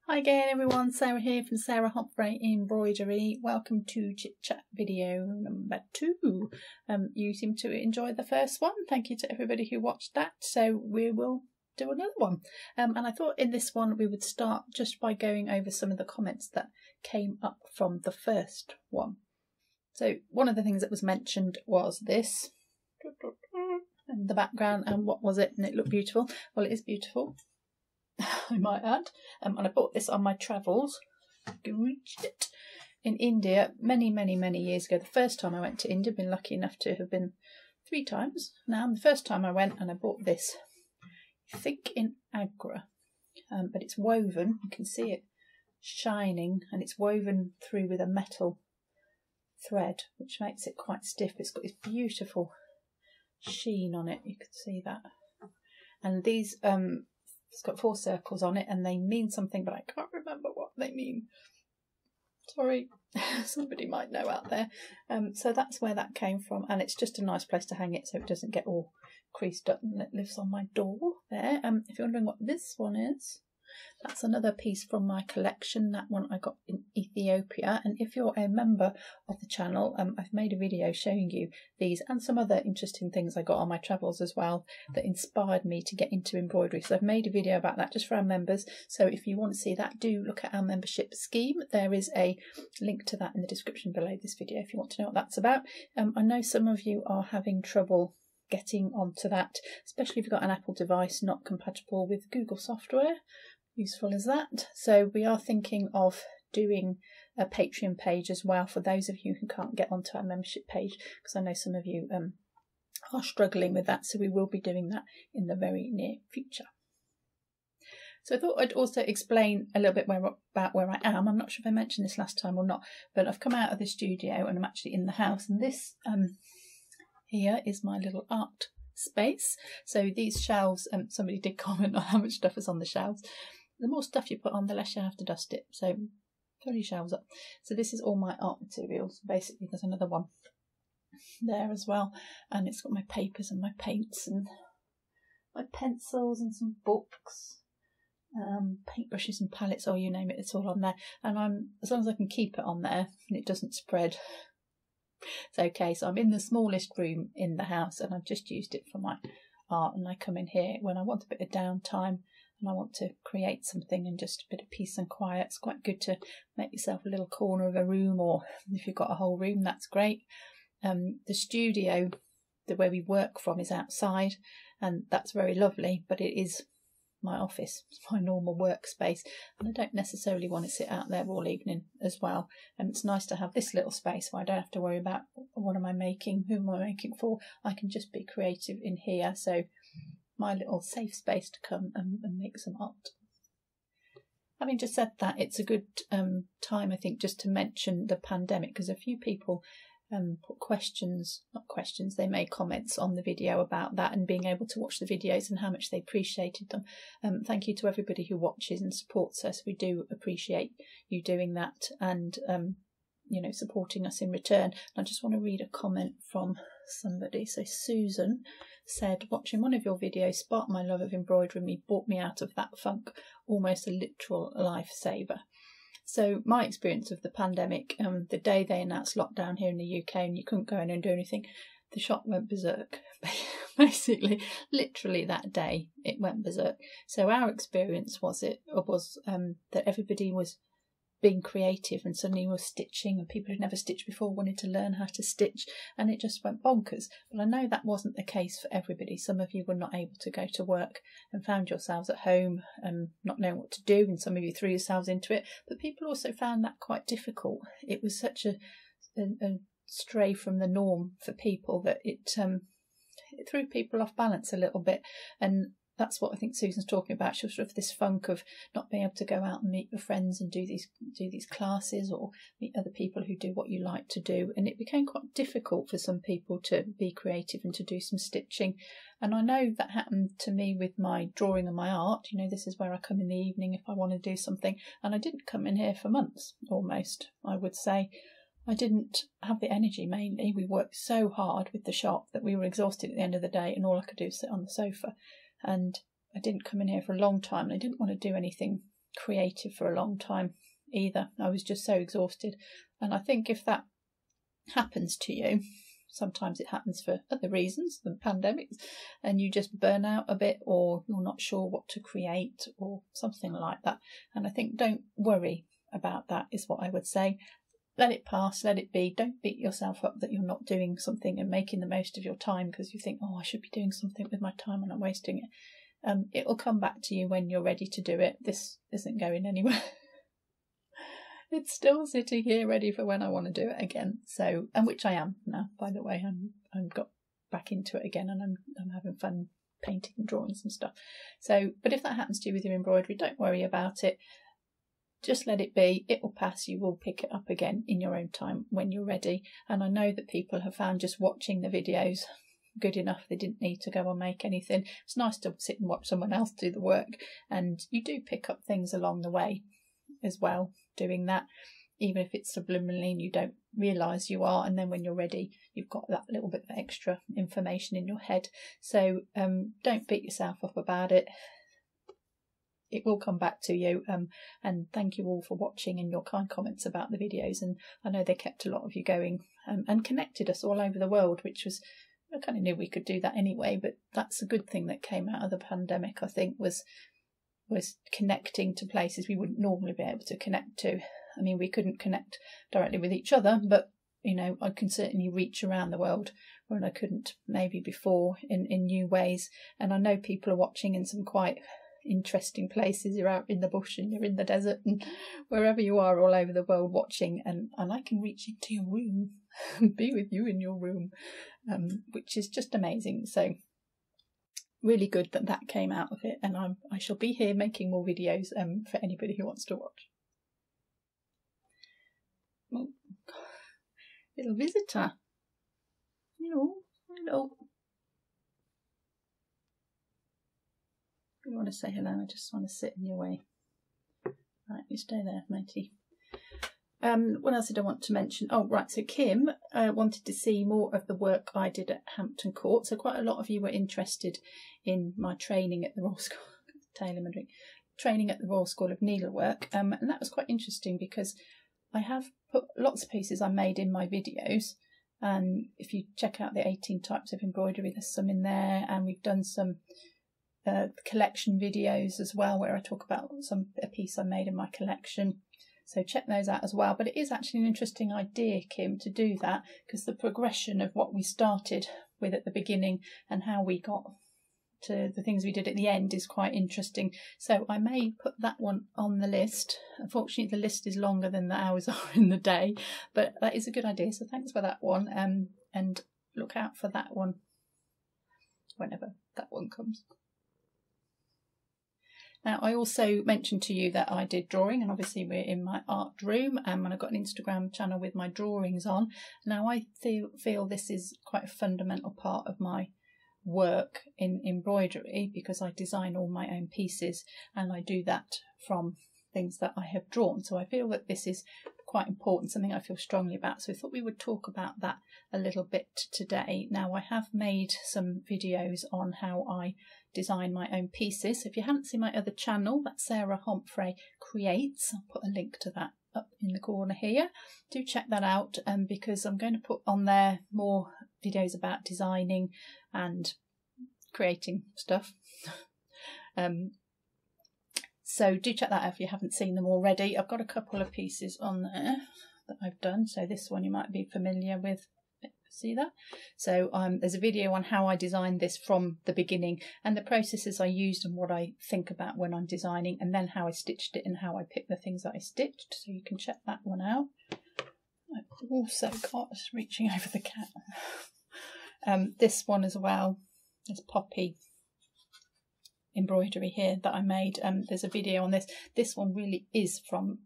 Hi again everyone, Sarah here from Sarah Homfray Embroidery. Welcome to Chit Chat video number 2. You seem to enjoy the first one. Thank you to everybody who watched that. So we will do another one. And I thought in this one we would start just by going over some of the comments that came up from the first one. So one of the things that was mentioned was this. And the background, and what was it? And it looked beautiful. Well, it is beautiful, I might add. And I bought this on my travels in India many years ago. The first time I went to India, I've been lucky enough to have been 3 times now. The first time I went, and I bought this, I think in Agra, but it's woven. You can see it shining, and it's woven through with a metal thread, which makes it quite stiff. It's got this beautiful sheen on it. You can see that. And these it's got 4 circles on it, and they mean something, but I can't remember what they mean. Sorry, somebody might know out there. So that's where that came from, and it's just a nice place to hang it so it doesn't get all creased up, and it lives on my door there. If you're wondering what this one is, that's another piece from my collection. That one I got in Ethiopia, and if you're a member of the channel, I've made a video showing you these and some other interesting things I got on my travels as well that inspired me to get into embroidery. So I've made a video about that just for our members, so if you want to see that, do look at our membership scheme. There is a link to that in the description below this video if you want to know what that's about. I know some of you are having trouble getting onto that, especially if you've got an Apple device not compatible with Google software. Useful as that. So we are thinking of doing a Patreon page as well for those of you who can't get onto our membership page, because I know some of you are struggling with that, so we will be doing that in the very near future. So I thought I'd also explain a little bit about where I am. I'm not sure if I mentioned this last time or not, but I've come out of the studio and I'm actually in the house, and this here is my little art space. So these shelves, somebody did comment on how much stuff is on the shelves. The more stuff you put on, the less you have to dust it. So fill your shelves up. So this is all my art materials. Basically, there's another one there as well, and it's got my papers and my paints and my pencils and some books, paintbrushes and palettes, or you name it, it's all on there. And as long as I can keep it on there and it doesn't spread, it's okay. So I'm in the smallest room in the house, and I've just used it for my art, and I come in here when I want a bit of downtime and I want to create something and just a bit of peace and quiet. It's quite good to make yourself a little corner of a room, or if you've got a whole room, that's great. The studio, where we work from, is outside, and that's very lovely, but it is my office. It's my normal workspace, and I don't necessarily want to sit out there all evening as well. And it's nice to have this little space where I don't have to worry about what am I making, who am I making for. I can just be creative in here. So my little safe space to come and make some art. Having just said that, it's a good time, I think, just to mention the pandemic, because a few people put they made comments on the video about that and being able to watch the videos and how much they appreciated them. Thank you to everybody who watches and supports us. We do appreciate you doing that, and you know, supporting us in return. I just want to read a comment from somebody. So Susan said, watching one of your videos sparked my love of embroidery and brought me out of that funk, almost a literal lifesaver. So my experience of the pandemic, the day they announced lockdown here in the UK and you couldn't go in and do anything, the shop went berserk. Basically, literally that day it went berserk. So our experience was that everybody was being creative and suddenly was stitching, and people who'd never stitched before wanted to learn how to stitch, and it just went bonkers. But I know that wasn't the case for everybody. Some of you were not able to go to work and found yourselves at home and not knowing what to do, and some of you threw yourselves into it, but people also found that quite difficult. It was such a stray from the norm for people that it threw people off balance a little bit. And that's what I think Susan's talking about. She was sort of this funk of not being able to go out and meet your friends and do these classes or meet other people who do what you like to do. And it became quite difficult for some people to be creative and to do some stitching. And I know that happened to me with my drawing and my art. You know, this is where I come in the evening if I want to do something. And I didn't come in here for months, almost, I would say. I didn't have the energy mainly. We worked so hard with the shop that we were exhausted at the end of the day, and all I could do was sit on the sofa. And I didn't come in here for a long time, and I didn't want to do anything creative for a long time either. I was just so exhausted. And I think if that happens to you, sometimes it happens for other reasons than pandemics, and you just burn out a bit, or you're not sure what to create or something like that. And I think don't worry about that is what I would say. Let it pass, let it be. Don't beat yourself up that you're not doing something and making the most of your time because you think, oh, I should be doing something with my time and I'm wasting it. It will come back to you when you're ready to do it. This isn't going anywhere. It's still sitting here ready for when I want to do it again. So, and which I am now, by the way. I'm got back into it again, and I'm having fun painting and drawing some stuff. So, but if that happens to you with your embroidery, don't worry about it. Just let it be. It will pass. You will pick it up again in your own time when you're ready. And I know that people have found just watching the videos good enough. They didn't need to go and make anything. It's nice to sit and watch someone else do the work, and you do pick up things along the way as well doing that, even if it's subliminally and you don't realise you are, and then when you're ready you've got that little bit of extra information in your head. So don't beat yourself up about it. It will come back to you, and thank you all for watching and your kind comments about the videos, and I know they kept a lot of you going, and connected us all over the world, which was, I kind of knew we could do that anyway, but that's a good thing that came out of the pandemic, I think, was connecting to places we wouldn't normally be able to connect to. I mean, we couldn't connect directly with each other, but you know, I can certainly reach around the world when I couldn't maybe before in new ways. And I know people are watching in some quite interesting places. You're out in the bush and you're in the desert and wherever you are all over the world watching, and I can reach into your room and be with you in your room, which is just amazing. So really good that that came out of it, and I shall be here making more videos for anybody who wants to watch. Oh, little visitor. Hello. You want to say hello? I just want to sit in your way. Right, you stay there, matey. What else did I want to mention? Oh, right, so Kim wanted to see more of the work I did at Hampton Court. So quite a lot of you were interested in my training at the Royal School, training at the Royal School of Needlework. And that was quite interesting because I have put lots of pieces I made in my videos. And if you check out the 18 types of embroidery, there's some in there. And we've done some collection videos as well, where I talk about a piece I made in my collection. So check those out as well. But it is actually an interesting idea, Kim, to do that, because the progression of what we started with at the beginning and how we got to the things we did at the end is quite interesting. So I may put that one on the list. Unfortunately, the list is longer than the hours are in the day, but that is a good idea. So thanks for that one, and look out for that one whenever that one comes. Now, I also mentioned to you that I did drawing, and obviously we're in my art room, and I've got an Instagram channel with my drawings on. Now, I feel this is quite a fundamental part of my work in embroidery, because I design all my own pieces, and I do that from things that I have drawn. So I feel that this is quite important, something I feel strongly about. So I thought we would talk about that a little bit today. Now, I have made some videos on how I design my own pieces. So if you haven't seen my other channel, that's Sarah Homfray Creates. I'll put a link to that up in the corner here. Do check that out, because I'm going to put on there more videos about designing and creating stuff. So do check that out if you haven't seen them already. I've got a couple of pieces on there that I've done. So this one you might be familiar with. See that? So there's a video on how I designed this from the beginning, and the processes I used and what I think about when I'm designing, and then how I stitched it and how I picked the things that I stitched. So you can check that one out. I've also got, reaching over the cat, this one as well. There's poppy embroidery here that I made. There's a video on this. This one really is from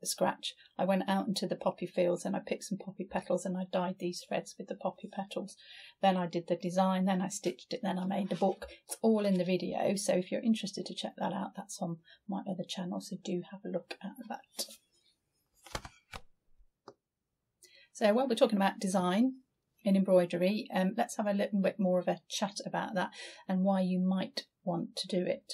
scratch. I went out into the poppy fields and I picked some poppy petals and I dyed these threads with the poppy petals. Then I did the design, then I stitched it, then I made the book. It's all in the video, so if you're interested to check that out, that's on my other channel, so do have a look at that. So while we're talking about design in embroidery, let's have a little bit more of a chat about that and why you might want to do it.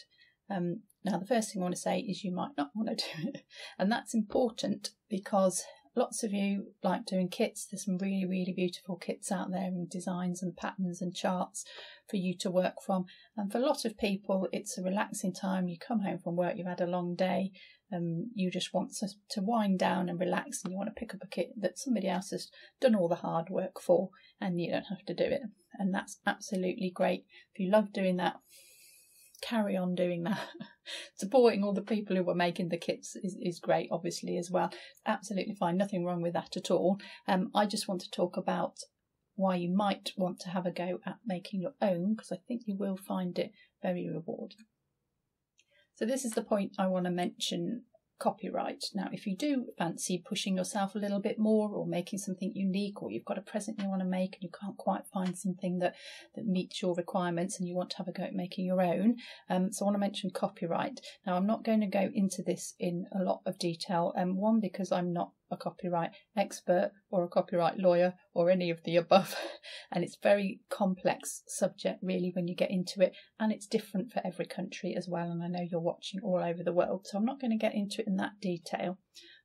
Now, the first thing I want to say is you might not want to do it. And that's important because lots of you like doing kits. There's some really, really beautiful kits out there and designs and patterns and charts for you to work from. And for a lot of people, it's a relaxing time. You come home from work, you've had a long day, you just want to wind down and relax, and you want to pick up a kit that somebody else has done all the hard work for, and you don't have to do it. And that's absolutely great. If you love doing that, carry on doing that. Supporting all the people who are making the kits is great, obviously, as well. Absolutely fine, nothing wrong with that at all. I just want to talk about why you might want to have a go at making your own, because I think you will find it very rewarding. So this is the point I want to mention: copyright. Now, if you do fancy pushing yourself a little bit more, or making something unique, or you've got a present you want to make and you can't quite find something that meets your requirements and you want to have a go at making your own, so I want to mention copyright. Now, I'm not going to go into this in a lot of detail, one, because I'm not a copyright expert or a copyright lawyer or any of the above, and it's a very complex subject really when you get into it, and it's different for every country as well, and I know you're watching all over the world, so I'm not going to get into it in that detail,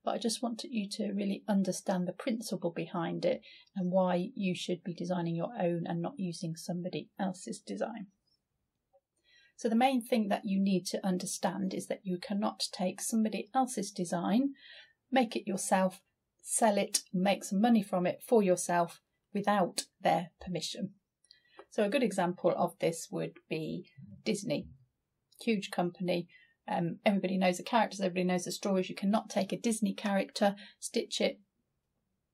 but I just wanted you to really understand the principle behind it and why you should be designing your own and not using somebody else's design. So the main thing that you need to understand is that you cannot take somebody else's design, make it yourself, sell it, make some money from it for yourself without their permission. So a good example of this would be Disney, huge company. Everybody knows the characters, everybody knows the stories. You cannot take a Disney character, stitch it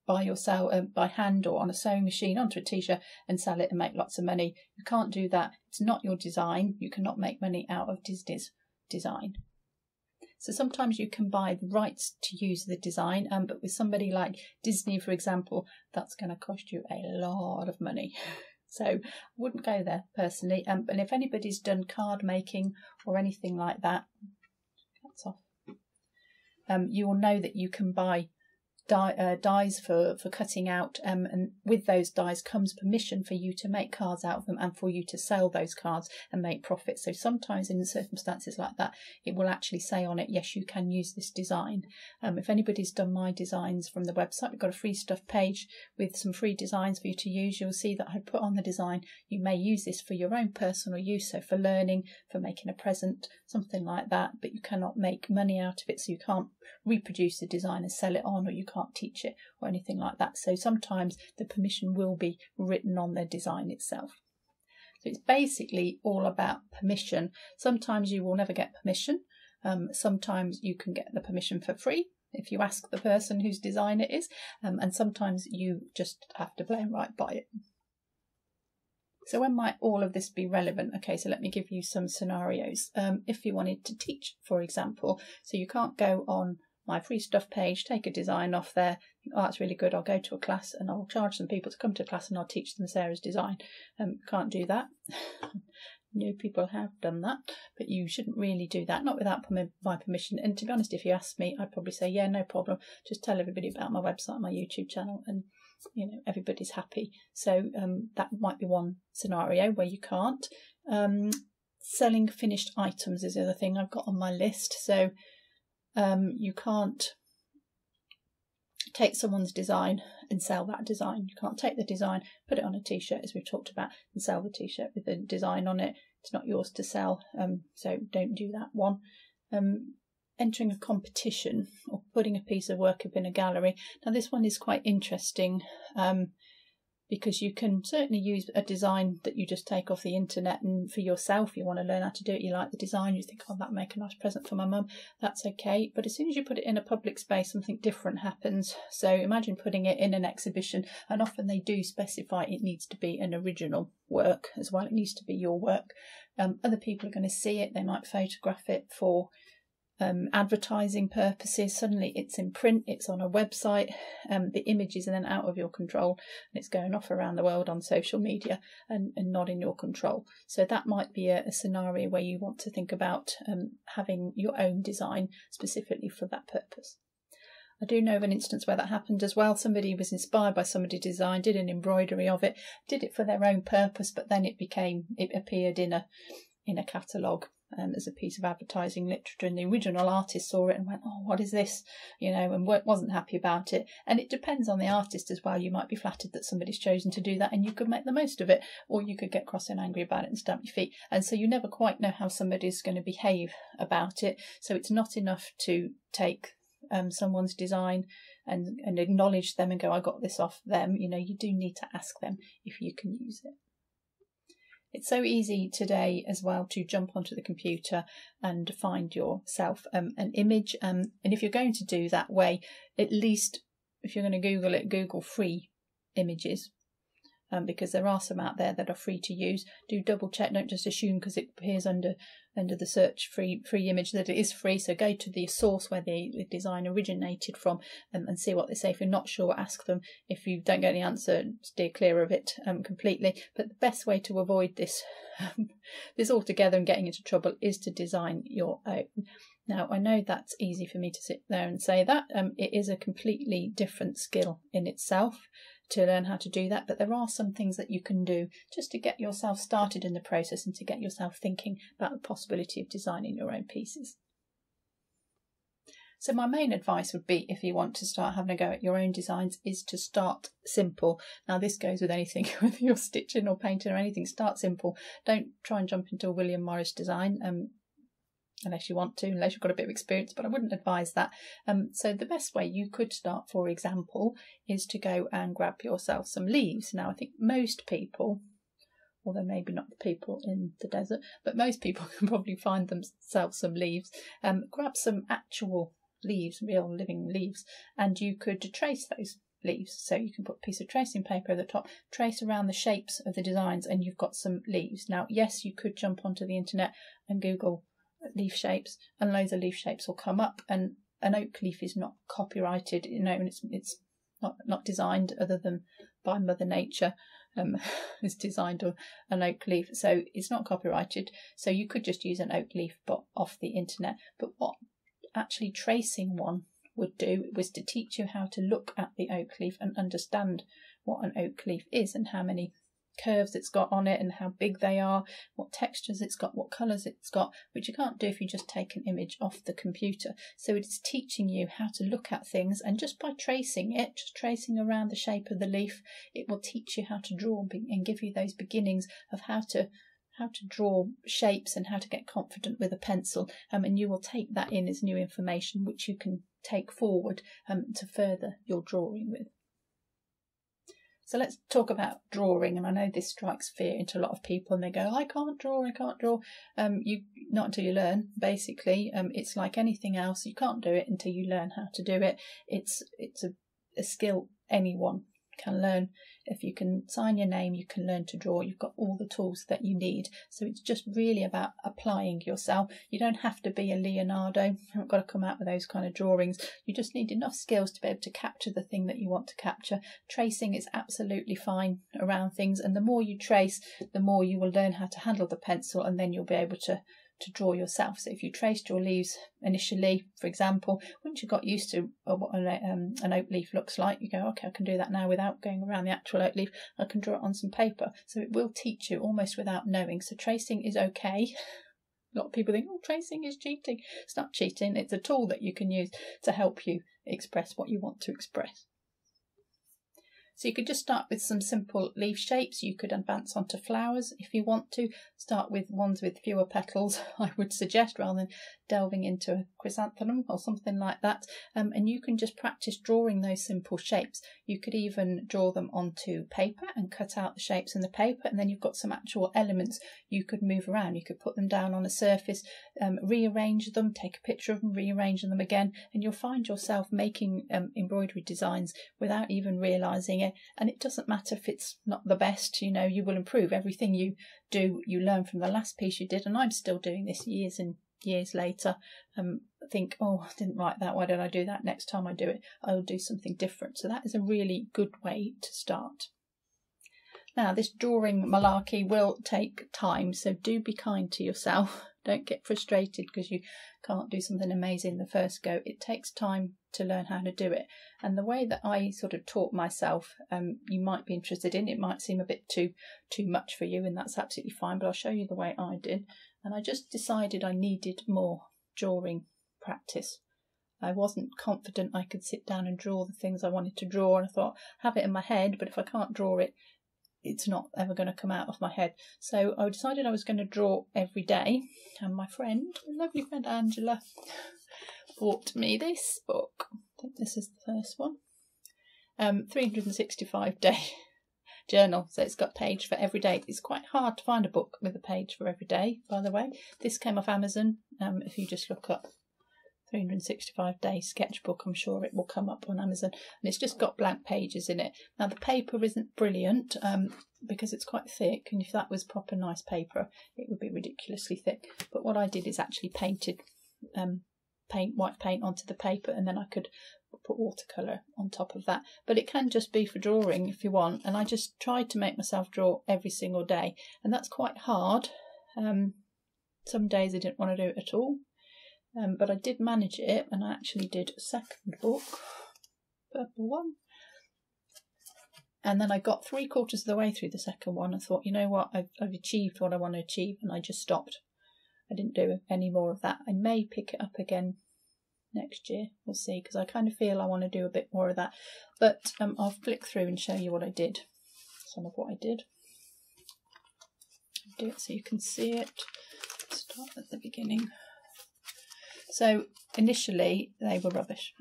by yourself, by hand or on a sewing machine onto a t-shirt and sell it and make lots of money. You can't do that. It's not your design. You cannot make money out of Disney's design. So sometimes you can buy the rights to use the design, but with somebody like Disney, for example, that's going to cost you a lot of money. So I wouldn't go there personally. And if anybody's done card making or anything like that, that's off. You will know that you can buy dies for cutting out, and with those dies comes permission for you to make cards out of them and for you to sell those cards and make profit. So sometimes in circumstances like that, it will actually say on it, yes, you can use this design. If anybody's done my designs from the website, we've got a free stuff page with some free designs for you to use. You'll see that I put on the design. You may use this for your own personal use, so for learning, for making a present, something like that, but you cannot make money out of it, so you can't reproduce the design and sell it on, or you can't teach it or anything like that. So sometimes the permission will be written on the design itself. So it's basically all about permission. Sometimes you will never get permission. Sometimes you can get the permission for free if you ask the person whose design it is, and sometimes you just have to blame right by it. So when might all of this be relevant? Okay, so let me give you some scenarios. If you wanted to teach, for example, so you can't go on my free stuff page, take a design off there, think, oh, that's really good, I'll go to a class and I'll charge some people to come to a class and I'll teach them Sarah's design. Can't do that. No, people have done that, but you shouldn't really do that, not without my permission. And to be honest, if you ask me, I'd probably say, yeah, no problem, just tell everybody about my website, my YouTube channel, and you know, everybody's happy. So that might be one scenario where you can't. Selling finished items is the other thing I've got on my list. So you can't take someone's design and sell that design. You can't take the design, put it on a t-shirt, as we've talked about, and sell the t-shirt with the design on it. It's not yours to sell, so don't do that one. Entering a competition or putting a piece of work up in a gallery. Now this one is quite interesting, because you can certainly use a design that you just take off the internet, and for yourself, you want to learn how to do it, you like the design, you think, oh, that'd make a nice present for my mum, that's okay. But as soon as you put it in a public space, something different happens. So imagine putting it in an exhibition, and often they do specify it needs to be an original work as well, it needs to be your work. Other people are going to see it, they might photograph it for advertising purposes. Suddenly it's in print, it's on a website, the image is then out of your control, and it's going off around the world on social media and not in your control. So that might be a scenario where you want to think about having your own design specifically for that purpose. I do know of an instance where that happened as well. Somebody was inspired by somebody's design, did an embroidery of it, did it for their own purpose, but then it appeared in a catalogue as a piece of advertising literature, and the original artist saw it and went, oh, what is this, and wasn't happy about it. And it depends on the artist as well. You might be flattered that somebody's chosen to do that and you could make the most of it, or you could get cross and angry about it and stamp your feet. And so you never quite know how somebody's going to behave about it. So it's not enough to take someone's design and acknowledge them and go, I got this off them. You do need to ask them if you can use it. It's so easy today as well to jump onto the computer and find yourself an image. And if you're going to do that way, at least if you're going to Google it, Google free images. Because there are some out there that are free to use. Do double check, don't just assume because it appears under the search free image that it is free. So go to the source where the design originated from and see what they say. If you're not sure, ask them. If you don't get any answer, steer clear of it completely. But the best way to avoid this altogether and getting into trouble is to design your own. Now, I know that's easy for me to sit there and say that. It is a completely different skill in itself to learn how to do that, but there are some things that you can do just to get yourself started in the process and to get yourself thinking about the possibility of designing your own pieces. So my main advice would be, if you want to start having a go at your own designs, is to start simple. Now this goes with anything, whether you're stitching or painting or anything. Start simple. Don't try and jump into a William Morris design unless you want to, unless you've got a bit of experience, but I wouldn't advise that. So the best way you could start, for example, is to go and grab yourself some leaves. Now I think most people, although maybe not the people in the desert, but most people can probably find themselves some leaves. Grab some actual leaves, real living leaves, and you could trace those leaves. So you can put a piece of tracing paper at the top, trace around the shapes of the designs, and you've got some leaves. Now, yes, you could jump onto the internet and Google leaf shapes, and loads of leaf shapes will come up, and an oak leaf is not copyrighted, and it's not designed other than by Mother Nature. It's designed an oak leaf, so it's not copyrighted. So you could just use an oak leaf but off the internet. But what actually tracing one would do was to teach you how to look at the oak leaf and understand what an oak leaf is and how many curves it's got on it and how big they are, what textures it's got, what colours it's got, which you can't do if you just take an image off the computer. So it's teaching you how to look at things, and just by tracing it, just tracing around the shape of the leaf, it will teach you how to draw and give you those beginnings of how to draw shapes and how to get confident with a pencil, and you will take that in as new information which you can take forward to further your drawing with. So let's talk about drawing, and I know this strikes fear into a lot of people, and they go, I can't draw. You not until you learn, basically. It's like anything else, you can't do it until you learn how to do it. It's a skill anyone can learn. If you can sign your name, you can learn to draw. You've got all the tools that you need. So it's just really about applying yourself. You don't have to be a Leonardo. You haven't got to come out with those kind of drawings. You just need enough skills to be able to capture the thing that you want to capture. Tracing is absolutely fine around things, and the more you trace, the more you will learn how to handle the pencil, and then you'll be able to draw yourself. So if you traced your leaves initially, for example, once you got used to what an oak leaf looks like, you go, okay, I can do that now without going around the actual oak leaf. I can draw it on some paper. So it will teach you almost without knowing. So tracing is okay. A lot of people think, oh, tracing is cheating. It's not cheating. It's a tool that you can use to help you express what you want to express. So you could just start with some simple leaf shapes. You could advance onto flowers if you want to. Start with ones with fewer petals, I would suggest, rather than delving into a chrysanthemum or something like that. And you can just practice drawing those simple shapes. You could even draw them onto paper and cut out the shapes in the paper, and then you've got some actual elements you could move around. You could put them down on a surface, rearrange them, take a picture of them, rearrange them again, and you'll find yourself making embroidery designs without even realising it. And it doesn't matter if it's not the best, you will improve. Everything you do, you learn from the last piece you did, and I'm still doing this years and years later. Think, oh, I didn't like that, why did I do that? Next time I do it, I will do something different. So that is a really good way to start. Now, this drawing malarkey will take time, so do be kind to yourself. Don't get frustrated because you can't do something amazing the first go. It takes time to learn how to do it. And the way that I sort of taught myself, you might be interested in. It might seem a bit too much for you, and that's absolutely fine, but I'll show you the way I did. and I just decided I needed more drawing practice. I wasn't confident I could sit down and draw the things I wanted to draw, and I thought, have it in my head, but if I can't draw it, it's not ever going to come out of my head. So I decided I was going to draw every day, and my friend, lovely friend Angela, bought me this book. I think this is the first one. 365 day journal, so it's got a page for every day. It's quite hard to find a book with a page for every day, by the way. This came off Amazon. If you just look up 365 day sketchbook, I'm sure it will come up on Amazon, and it's just got blank pages in it. Now the paper isn't brilliant because it's quite thick, and if that was proper nice paper it would be ridiculously thick, but what I did is actually painted white paint onto the paper, and then I could put watercolour on top of that. But it can just be for drawing if you want, and I just tried to make myself draw every single day, and that's quite hard. Some days I didn't want to do it at all, but I did manage it, and I actually did a second book, purple one, and then I got 3/4 of the way through the second one and thought, you know what, I've achieved what I want to achieve, and I just stopped. I didn't do any more of that. I may pick it up again next year, we'll see, because I kind of feel I want to do a bit more of that. But I'll flick through and show you what I did, some of what I did. I'll do it so you can see it. Start at the beginning. So initially they were rubbish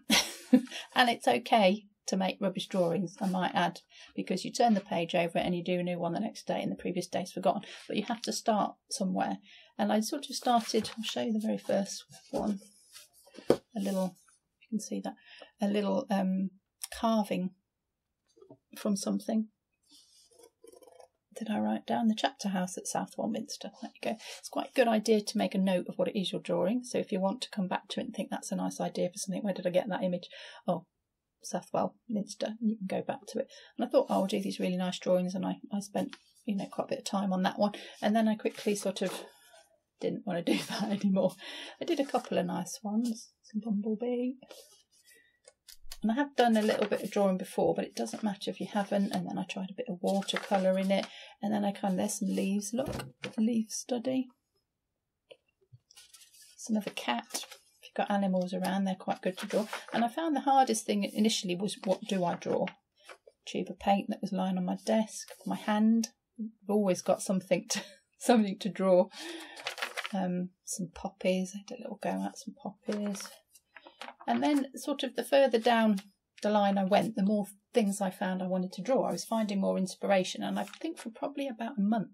and it's okay to make rubbish drawings, I might add, because you turn the page over and you do a new one the next day and the previous day's forgotten, but you have to start somewhere. And I sort of started, I'll show you the very first one, a little, you can see that, a little carving from something. Did I write down? The chapter house at South Westminster. There you go. It's quite a good idea to make a note of what it is you're drawing. So if you want to come back to it and think that's a nice idea for something, where did I get that image? Oh, South Westminster. You can go back to it. And I thought, oh, I'll do these really nice drawings, and I spent, you know, quite a bit of time on that one. And then I quickly sort of didn't want to do that anymore. I did a couple of nice ones. Some bumblebee. And I have done a little bit of drawing before, but it doesn't matter if you haven't. And then I tried a bit of watercolour in it. And then I there's some leaves, look, leaf study. It's another cat. If you've got animals around, they're quite good to draw. And I found the hardest thing initially was, what do I draw? Tube of paint that was lying on my desk, my hand. I've always got something to draw. Some poppies. I did a little go at some poppies. And then sort of the further down the line I went, the more things I found I wanted to draw. I was finding more inspiration, and I think for probably about a month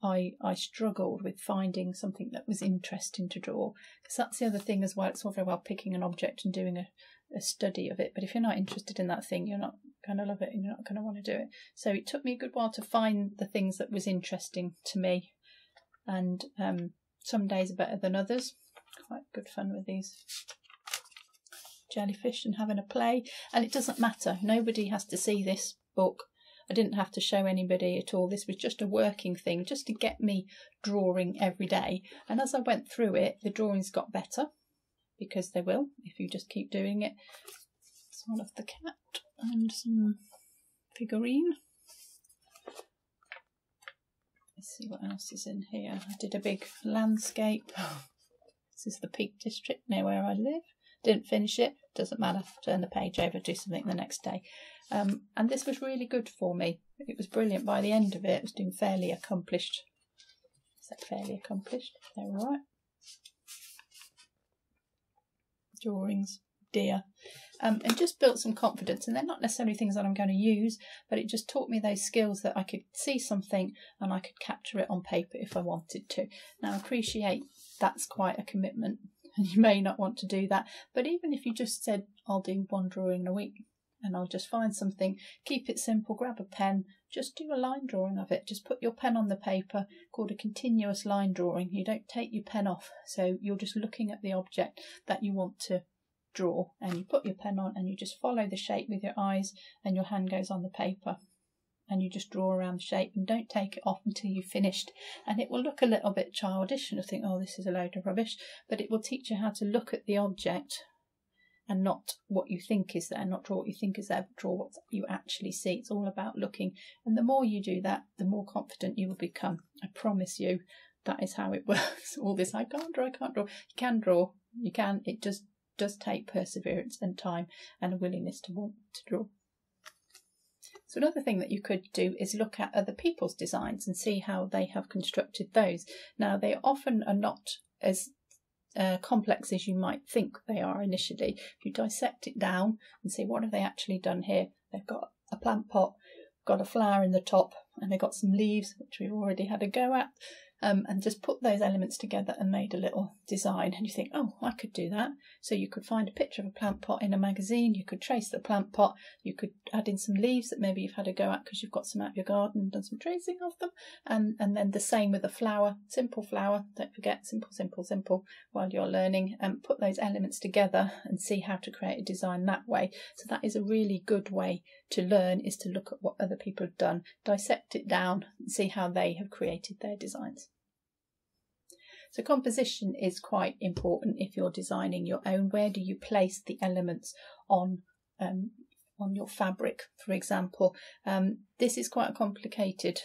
I struggled with finding something that was interesting to draw, because that's the other thing as well. It's all very well picking an object and doing a study of it, but if you're not interested in that thing, you're not going to love it and you're not going to want to do it. So it took me a good while to find the things that was interesting to me, and some days are better than others. Quite good fun with these jellyfish and having a play, and it doesn't matter, nobody has to see this book. I didn't have to show anybody at all. This was just a working thing, just to get me drawing every day. And as I went through it, the drawings got better, because they will if you just keep doing it. It's one of the cat and some figurine. Let's see what else is in here. I did a big landscape. This is the Peak District near where I live. Didn't finish it, doesn't matter, turn the page over, do something the next day. And this was really good for me. It was brilliant. By the end of it, it was doing fairly accomplished. Is that fairly accomplished? They're all right. Drawings, deer. And just built some confidence. And they're not necessarily things that I'm going to use, but it just taught me those skills that I could see something and I could capture it on paper if I wanted to. Now, I appreciate that's quite a commitment, and you may not want to do that, but even if you just said, I'll do one drawing a week and I'll just find something, keep it simple, grab a pen, just do a line drawing of it. Just put your pen on the paper, called a continuous line drawing. You don't take your pen off, so you're just looking at the object that you want to draw, and you put your pen on and you just follow the shape with your eyes, and your hand goes on the paper and you just draw around the shape, and don't take it off until you've finished. And it will look a little bit childish and you'll think, oh, this is a load of rubbish, but it will teach you how to look at the object and not what you think is there, not draw what you think is there, but draw what you actually see. It's all about looking, and the more you do that, the more confident you will become. I promise you, that is how it works. All this, I can't draw. You can draw. You can. It just does take perseverance and time and a willingness to want to draw. So another thing that you could do is look at other people's designs and see how they have constructed those. Now, they often are not as complex as you might think they are initially. If you dissect it down and see what have they actually done here. They've got a plant pot, got a flower in the top, and they've got some leaves, which we've already had a go at, and just put those elements together and made a little design. And you think, oh, I could do that. So you could find a picture of a plant pot in a magazine, you could trace the plant pot, you could add in some leaves that maybe you've had a go at because you've got some out of your garden and done some tracing of them, and then the same with a flower, simple flower, don't forget, simple while you're learning, and put those elements together and see how to create a design that way. So that is a really good way to learn, is to look at what other people have done, dissect it down and see how they have created their designs. So composition is quite important if you're designing your own. Where do you place the elements on your fabric, for example? This is quite a complicated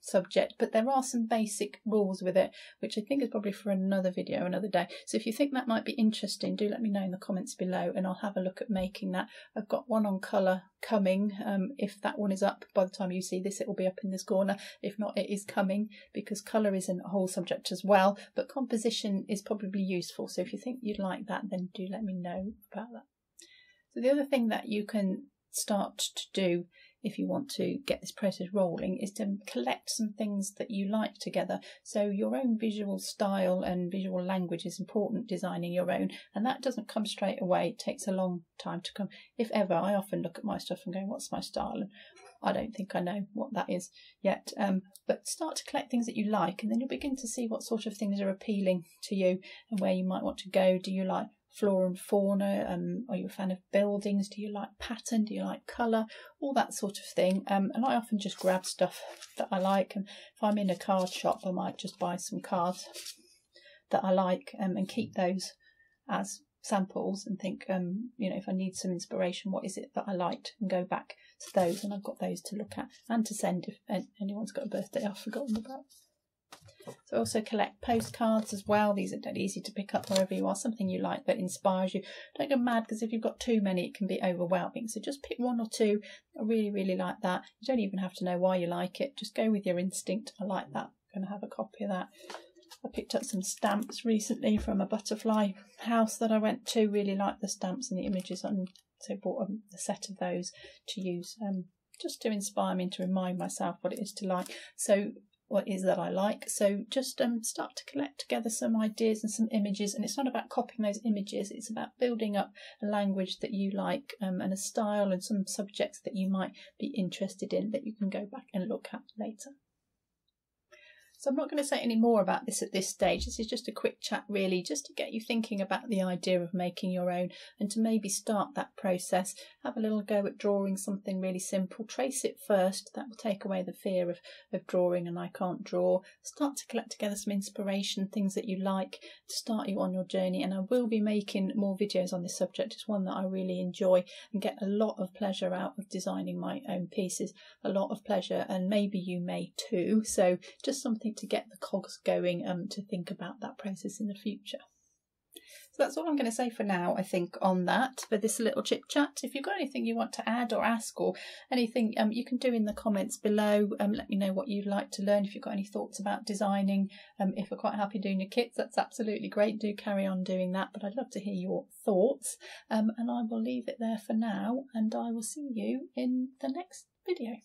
subject, but there are some basic rules with it, which I think is probably for another video another day. So if you think that might be interesting, do let me know in the comments below and I'll have a look at making that. I've got one on colour coming. If that one is up by the time you see this, it will be up in this corner. If not, it is coming, because colour isn't a whole subject as well, but composition is probably useful. So if you think you'd like that, then do let me know about that. So the other thing that you can start to do if you want to get this process rolling is to collect some things that you like together. So your own visual style and visual language is important, designing your own, and that doesn't come straight away. It takes a long time to come, if ever. I often look at my stuff and go, what's my style? And I don't think I know what that is yet, but start to collect things that you like, and then you'll begin to see what sort of things are appealing to you and where you might want to go. Do you like flora and fauna? Are you a fan of buildings? Do you like pattern? Do you like colour? All that sort of thing. And I often just grab stuff that I like, and if I'm in a card shop I might just buy some cards that I like and keep those as samples and think, you know, if I need some inspiration, what is it that I liked, and go back to those, and I've got those to look at and to send if anyone's got a birthday I've forgotten about. So I also collect postcards as well. These are dead easy to pick up wherever you are, something you like that inspires you. Don't go mad, because if you've got too many it can be overwhelming, so just pick one or two. I really like that. You don't even have to know why you like it, just go with your instinct. I like that, I'm going to have a copy of that. I picked up some stamps recently from a butterfly house that I went to, really liked the stamps and the images, and so bought a set of those to use, just to inspire me and to remind myself what it is to like. So what is that I like. So just start to collect together some ideas and some images, and it's not about copying those images, it's about building up a language that you like, and a style and some subjects that you might be interested in that you can go back and look at later. So I'm not going to say any more about this at this stage. This is just a quick chat really, just to get you thinking about the idea of making your own, and to maybe start that process. Have a little go at drawing something really simple. Trace it first. That will take away the fear of drawing and I can't draw. Start to collect together some inspiration, things that you like, to start you on your journey. And I will be making more videos on this subject. It's one that I really enjoy and get a lot of pleasure out of designing my own pieces. A lot of pleasure, and maybe you may too. So just something to get the cogs going, to think about that process in the future. So that's all I'm going to say for now, I think, on that, for this little chit chat. If you've got anything you want to add or ask, or anything you can do in the comments below. Let me know what you'd like to learn. If you've got any thoughts about designing, if you're quite happy doing your kits, that's absolutely great. Do carry on doing that, but I'd love to hear your thoughts. And I will leave it there for now, and I will see you in the next video.